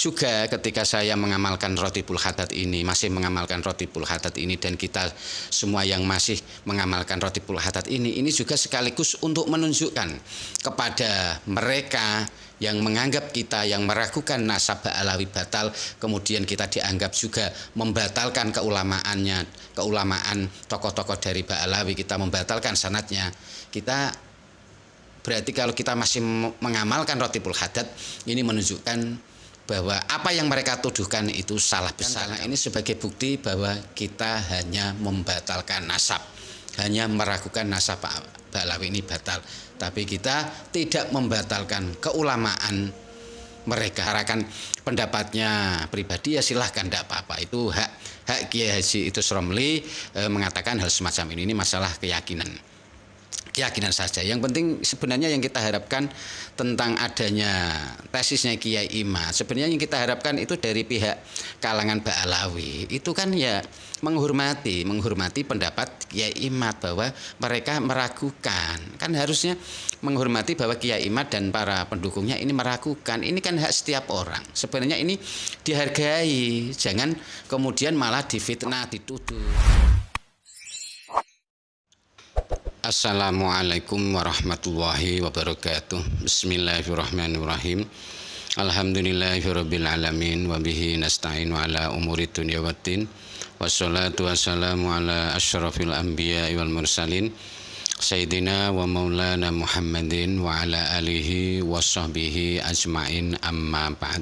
juga ketika saya mengamalkan Rotibul Haddad ini, masih mengamalkan Rotibul Haddad ini, dan kita semua yang masih mengamalkan Rotibul Haddad ini juga sekaligus untuk menunjukkan kepada mereka yang menganggap kita yang meragukan nasab Ba'alawi batal, kemudian kita dianggap juga membatalkan keulamaan tokoh-tokoh dari Ba'alawi, kita membatalkan sanadnya. Kita berarti kalau kita masih mengamalkan Rotibul Haddad ini menunjukkan bahwa apa yang mereka tuduhkan itu salah besar. Karena ini sebagai bukti bahwa kita hanya membatalkan nasab, hanya meragukan nasab Ba'alawi ini batal, tapi kita tidak membatalkan keulamaan mereka. Arakan pendapatnya pribadi ya silahkan, tidak apa-apa, itu hak Kiai Haji Idrus Romli mengatakan hal semacam ini masalah keyakinan saja. Yang penting sebenarnya yang kita harapkan tentang adanya tesisnya Kiai Imad, sebenarnya yang kita harapkan itu dari pihak kalangan Ba'alawi itu kan ya menghormati pendapat Kiai Imad bahwa mereka meragukan. Kan harusnya menghormati bahwa Kiai Imad dan para pendukungnya ini meragukan. Ini kan hak setiap orang. Sebenarnya ini dihargai, jangan kemudian malah difitnah, dituduh. Assalamualaikum warahmatullahi wabarakatuh. Bismillahirrahmanirrahim. Alhamdulillahirabbil alamin wa bihi nasta'inu ala umuri dunya waddin. Wassalatu wassalamu ala asyrafil anbiya'i wal mursalin Sayyidina wa maulana Muhammadin wa ala alihi wa sahbihi ajma'in, amma ba'd.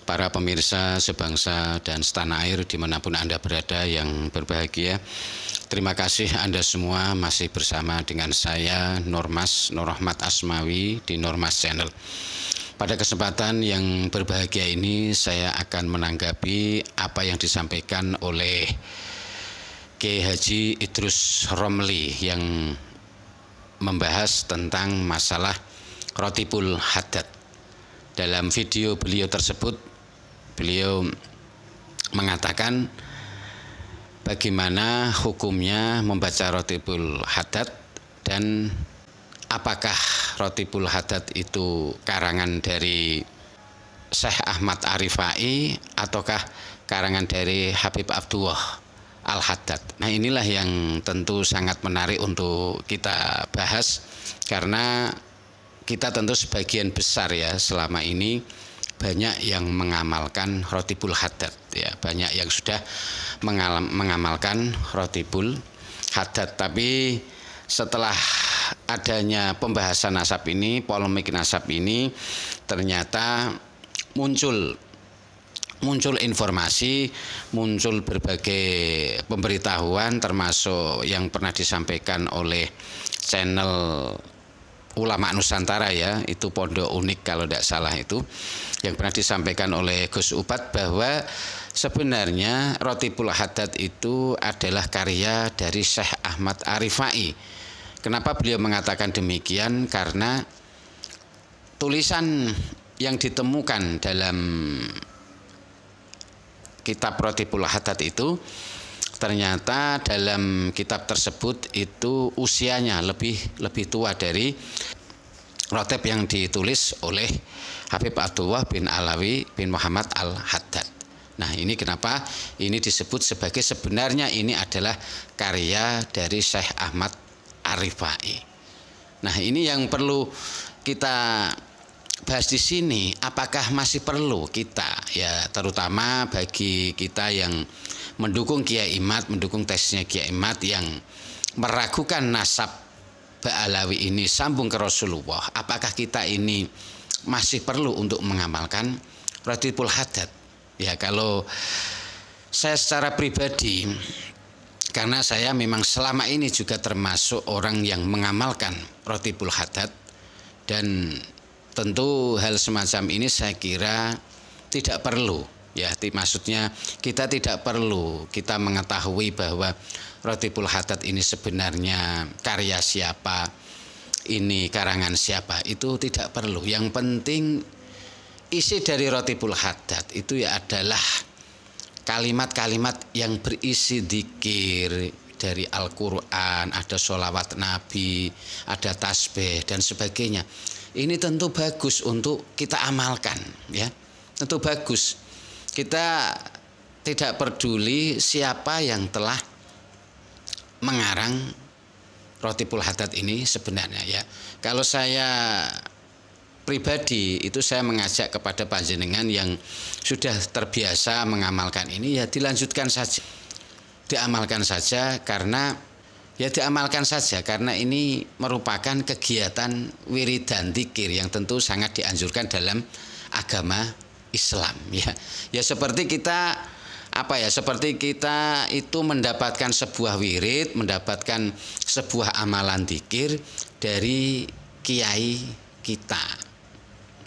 Para pemirsa sebangsa dan setanah air dimanapun Anda berada yang berbahagia, terima kasih Anda semua masih bersama dengan saya Nur Rahmat Asmawi di Nurmas Channel. Pada kesempatan yang berbahagia ini saya akan menanggapi apa yang disampaikan oleh Kiai Haji Idrus Romli yang membahas tentang masalah Rotibul Haddad. Dalam video beliau tersebut, beliau mengatakan bagaimana hukumnya membaca Rotibul Haddad dan apakah Rotibul Haddad itu karangan dari Syekh Ahmad Arifai ataukah karangan dari Habib Abdullah Al-Haddad. Nah, inilah yang tentu sangat menarik untuk kita bahas, karena kita tentu sebagian besar ya selama ini banyak yang mengamalkan Rotibul Haddad ya, banyak yang sudah mengamalkan Rotibul Haddad. Tapi setelah adanya pembahasan nasab ini, polemik nasab ini, ternyata muncul informasi, muncul berbagai pemberitahuan, termasuk yang pernah disampaikan oleh channel Ulama Nusantara ya, itu Pondok Unik kalau tidak salah, itu yang pernah disampaikan oleh Gus Ubat bahwa sebenarnya Rotibul Haddad itu adalah karya dari Syekh Ahmad Arifai. Kenapa beliau mengatakan demikian? Karena tulisan yang ditemukan dalam kitab Rotibul Haddad itu ternyata dalam kitab tersebut itu usianya lebih tua dari Rotib yang ditulis oleh Habib Abdullah bin Alawi bin Muhammad Al-Haddad. Nah, ini kenapa ini disebut sebagai sebenarnya ini adalah karya dari Syekh Ahmad Arifai. Nah, ini yang perlu kita bahas di sini. Apakah masih perlu kita ya, terutama bagi kita yang mendukung Kiai Imad, mendukung tesisnya Kiai Imad yang meragukan nasab Ba'alawi ini sambung ke Rasulullah, apakah kita ini masih perlu untuk mengamalkan Rotibul Haddad? Ya, kalau saya secara pribadi, karena saya memang selama ini juga termasuk orang yang mengamalkan Rotibul Haddad, dan tentu hal semacam ini saya kira tidak perlu. Ya, maksudnya kita tidak perlu kita mengetahui bahwa Rotibul Haddad ini sebenarnya karya siapa, ini karangan siapa, itu tidak perlu. Yang penting isi dari Rotibul Haddad itu ya adalah kalimat-kalimat yang berisi dzikir dari Al-Quran, ada sholawat Nabi, ada tasbih dan sebagainya. Ini tentu bagus untuk kita amalkan ya. tentu bagus. Kita tidak peduli siapa yang telah mengarang Rotibul Haddad ini sebenarnya ya. Kalau saya pribadi itu saya mengajak kepada panjenengan yang sudah terbiasa mengamalkan ini, ya dilanjutkan saja. Diamalkan saja karena ini merupakan kegiatan wiridan dzikir yang tentu sangat dianjurkan dalam agama Islam ya. Ya seperti kita seperti kita itu mendapatkan sebuah wirid, mendapatkan sebuah amalan dzikir dari kiai kita.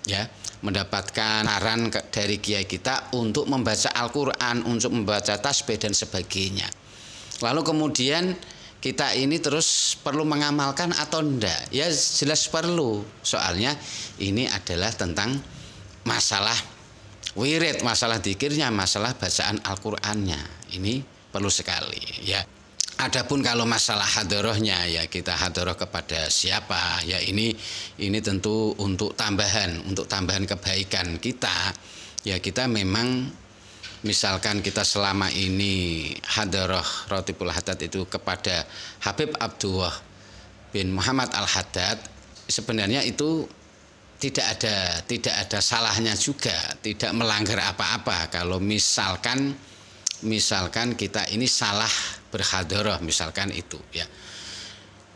Ya, mendapatkan saran dari kiai kita untuk membaca Al-Qur'an, untuk membaca tasbih dan sebagainya. Lalu kemudian kita ini terus perlu mengamalkan atau enggak? Ya jelas perlu. Soalnya ini adalah tentang masalah wirid, masalah dzikirnya, masalah bacaan Al-Qur'annya. Ini perlu sekali ya. Adapun kalau masalah hadorohnya ya kita hadoroh kepada siapa ya ini tentu untuk tambahan kebaikan kita ya. Kita memang misalkan kita selama ini hadoroh Rotibul Haddad itu kepada Habib Abdullah bin Muhammad Al-Haddad, sebenarnya itu tidak ada salahnya juga, tidak melanggar apa-apa kalau misalkan kita ini salah berhadoroh misalkan itu ya.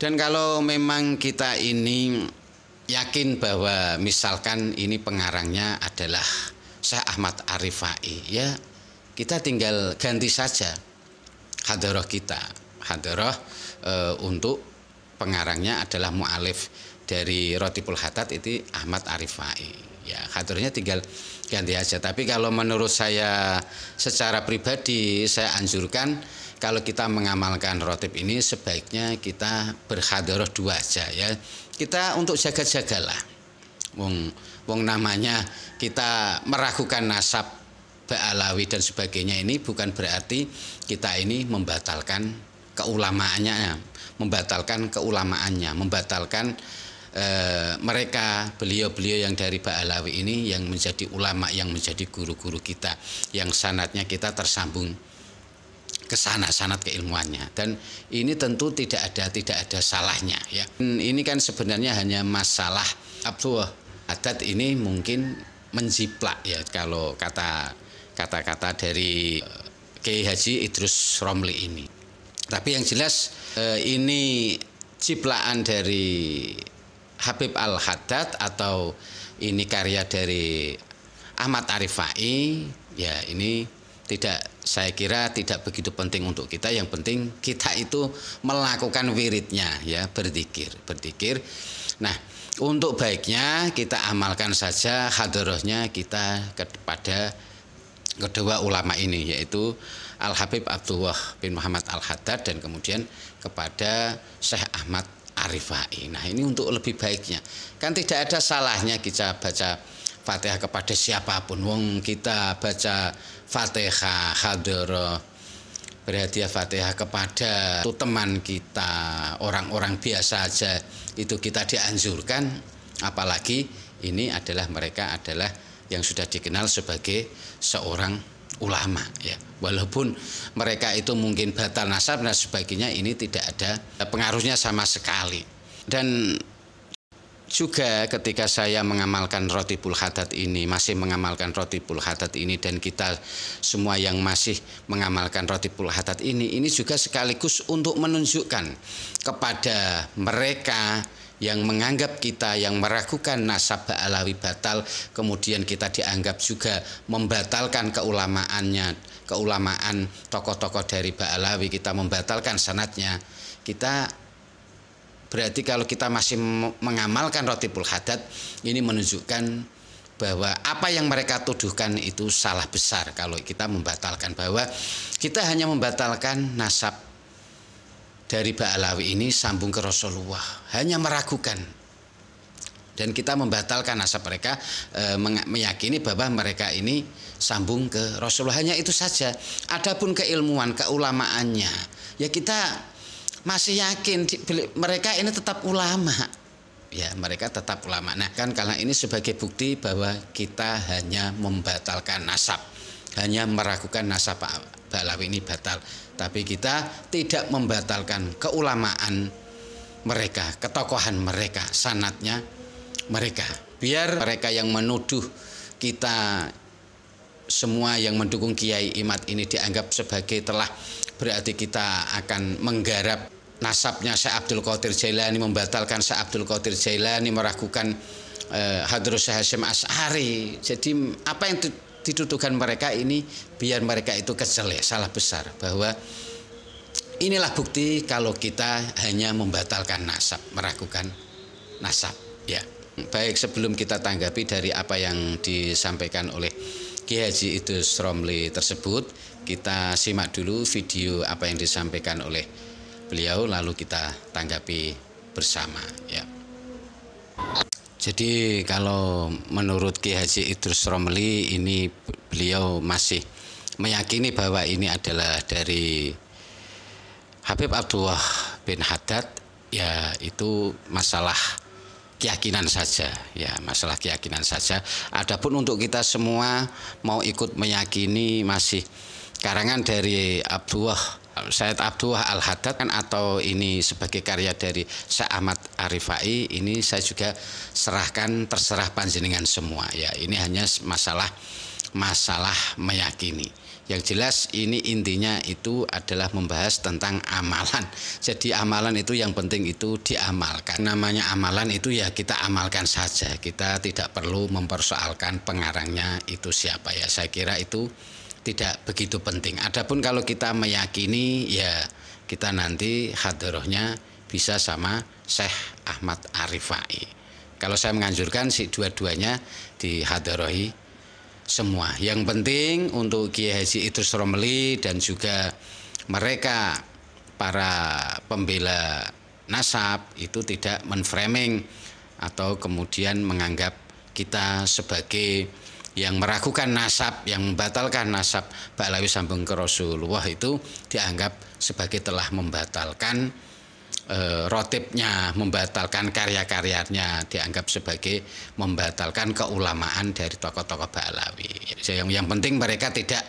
Dan kalau memang kita ini yakin bahwa misalkan ini pengarangnya adalah Syekh Ahmad Ar-Rifai ya, kita tinggal ganti saja hadoroh kita. Hadoroh untuk pengarangnya adalah mu'alif dari Rotibul Haddad itu Ahmad Ar-Rifai ya, hadorohnya tinggal ganti aja. Tapi kalau menurut saya secara pribadi saya anjurkan kalau kita mengamalkan rotib ini sebaiknya kita berhadoroh 2 aja ya. Kita untuk jaga-jagalah. Wong namanya kita meragukan nasab Ba'alawi dan sebagainya, ini bukan berarti kita ini membatalkan keulamaannya, membatalkan mereka beliau-beliau yang dari Ba'alawi ini yang menjadi ulama, yang menjadi guru-guru kita, yang sanadnya kita tersambung ke sana, sanad keilmuannya. Dan ini tentu tidak ada salahnya ya. Ini kan sebenarnya hanya masalah Abdullah Haddad ini mungkin menjiplak ya kalau kata-kata dari Kiai Haji Idrus Romli ini. Tapi yang jelas ini ciplaan dari Habib Al-Haddad atau ini karya dari Ahmad Ar-Rifai ya, ini saya kira tidak begitu penting untuk kita. Yang penting kita itu melakukan wiridnya ya, berzikir. Nah, untuk baiknya kita amalkan saja hadorohnya kita kepada kedua ulama ini, yaitu Al-Habib Abdullah bin Muhammad Al-Haddad dan kemudian kepada Syekh Ahmad Ar-Rifai. Nah, ini untuk lebih baiknya. Kan tidak ada salahnya kita baca Fatihah kepada siapapun. Wong kita baca Fatihah hadoroh, berhadiah Fatihah kepada teman kita, orang-orang biasa aja itu kita dianjurkan, apalagi ini mereka adalah yang sudah dikenal sebagai seorang ulama ya. Walaupun mereka itu mungkin batal nasab dan sebagainya, ini tidak ada pengaruhnya sama sekali. Dan juga ketika saya mengamalkan Rotibul Haddad ini, masih mengamalkan Rotibul Haddad ini, dan kita semua yang masih mengamalkan Rotibul Haddad ini juga sekaligus untuk menunjukkan kepada mereka yang menganggap kita yang meragukan nasab Ba'alawi batal, kemudian kita dianggap juga membatalkan keulamaan tokoh-tokoh dari Ba'alawi, kita membatalkan sanadnya. Kita berarti kalau kita masih mengamalkan Rotibul Haddad ini menunjukkan bahwa apa yang mereka tuduhkan itu salah besar. Kalau kita membatalkan, bahwa kita hanya membatalkan nasab dari Ba'alawi ini sambung ke Rasulullah, hanya meragukan, dan kita membatalkan nasab mereka, meyakini bahwa mereka ini sambung ke Rasulullah, hanya itu saja. Adapun keilmuan, keulamaannya ya kita masih yakin mereka ini tetap ulama. ya, mereka tetap ulama. Nah, kan karena ini sebagai bukti bahwa kita hanya membatalkan nasab, hanya meragukan nasab Pak Ba'alawi ini batal, tapi kita tidak membatalkan keulamaan mereka, ketokohan mereka, sanatnya mereka. Biar mereka yang menuduh kita semua yang mendukung Kiai Imad ini dianggap sebagai telah berarti kita akan menggarap nasabnya Syekh Abdul Qadir Jailani, membatalkan Syekh Abdul Qadir Jailani, meragukan Hadrus Syekh Hasyim Asy'ari. Jadi apa yang dituduhkan mereka ini biar mereka itu kesel, ya, salah besar, bahwa inilah bukti kalau kita hanya membatalkan nasab, meragukan nasab, ya. Baik, sebelum kita tanggapi dari apa yang disampaikan oleh Kiai Haji Idrus Romli tersebut, kita simak dulu video apa yang disampaikan oleh beliau, lalu kita tanggapi bersama, ya. Jadi kalau menurut Kiai Haji Idrus Romli ini, beliau masih meyakini bahwa ini adalah dari Habib Abdullah bin Haddad, ya, itu masalah keyakinan saja, ya, masalah keyakinan saja. Adapun untuk kita semua mau ikut meyakini masih karangan dari Sayyid Abdullah Al-Haddad kan, atau ini sebagai karya dari Syekh Ahmad Arifai, ini saya juga terserah panjenengan semua, ya. Ini hanya masalah meyakini. Yang jelas ini intinya itu adalah membahas tentang amalan. Jadi amalan itu yang penting itu diamalkan. Namanya amalan itu ya kita amalkan saja. Kita tidak perlu mempersoalkan pengarangnya itu siapa, ya. Saya kira itu tidak begitu penting. Adapun kalau kita meyakini, ya kita nanti hadrohnya bisa sama Syekh Ahmad Arifai. Kalau saya menganjurkan si dua-duanya dihadrohi semua. Yang penting untuk Kiai Haji Idrus Romli dan juga mereka para pembela nasab itu tidak menframing atau kemudian menganggap kita sebagai yang meragukan nasab, yang membatalkan nasab Ba'alawi sambung ke Rasulullah, itu dianggap sebagai telah membatalkan rotibnya, membatalkan karya-karyanya, dianggap sebagai membatalkan keulamaan dari tokoh-tokoh Ba'alawi. Yang penting mereka tidak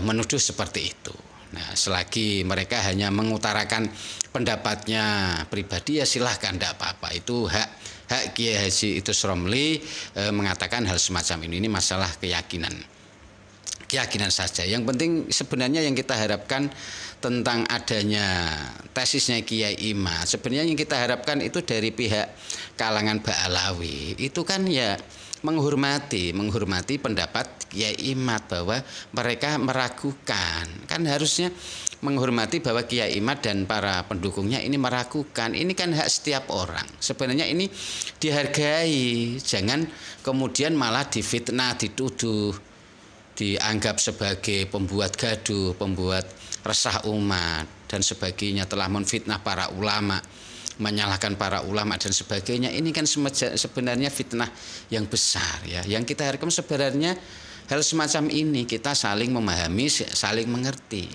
menuduh seperti itu. Nah, selagi mereka hanya mengutarakan pendapatnya pribadi, ya silahkan, tidak apa-apa. Itu hak Kiai Haji Idrus Romli mengatakan hal semacam ini masalah keyakinan saja. Yang penting sebenarnya yang kita harapkan tentang adanya tesisnya Kiai Imad, sebenarnya yang kita harapkan itu dari pihak kalangan Ba'alawi itu kan ya menghormati pendapat Kiai Imad bahwa mereka meragukan. Kan harusnya menghormati bahwa Kiai Imad dan para pendukungnya ini meragukan. Ini kan hak setiap orang. Sebenarnya ini dihargai. Jangan kemudian malah difitnah, dituduh, dianggap sebagai pembuat gaduh, pembuat resah umat dan sebagainya, telah menfitnah para ulama, menyalahkan para ulama dan sebagainya. Ini kan sebenarnya fitnah yang besar, ya. Yang kita harapkan sebenarnya hal semacam ini kita saling memahami, saling mengerti.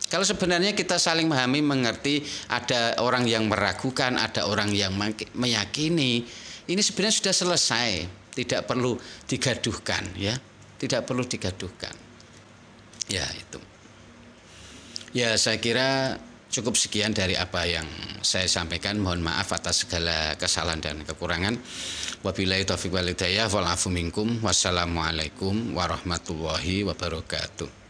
Kalau sebenarnya kita saling memahami, mengerti, ada orang yang meragukan, ada orang yang meyakini, ini sebenarnya sudah selesai, tidak perlu digaduhkan, ya. Tidak perlu digaduhkan. Ya, itu. Ya, saya kira cukup sekian dari apa yang saya sampaikan. Mohon maaf atas segala kesalahan dan kekurangan. Wabillahi taufiq wal hidayah wal afu minkum. Wassalamualaikum warahmatullahi wabarakatuh.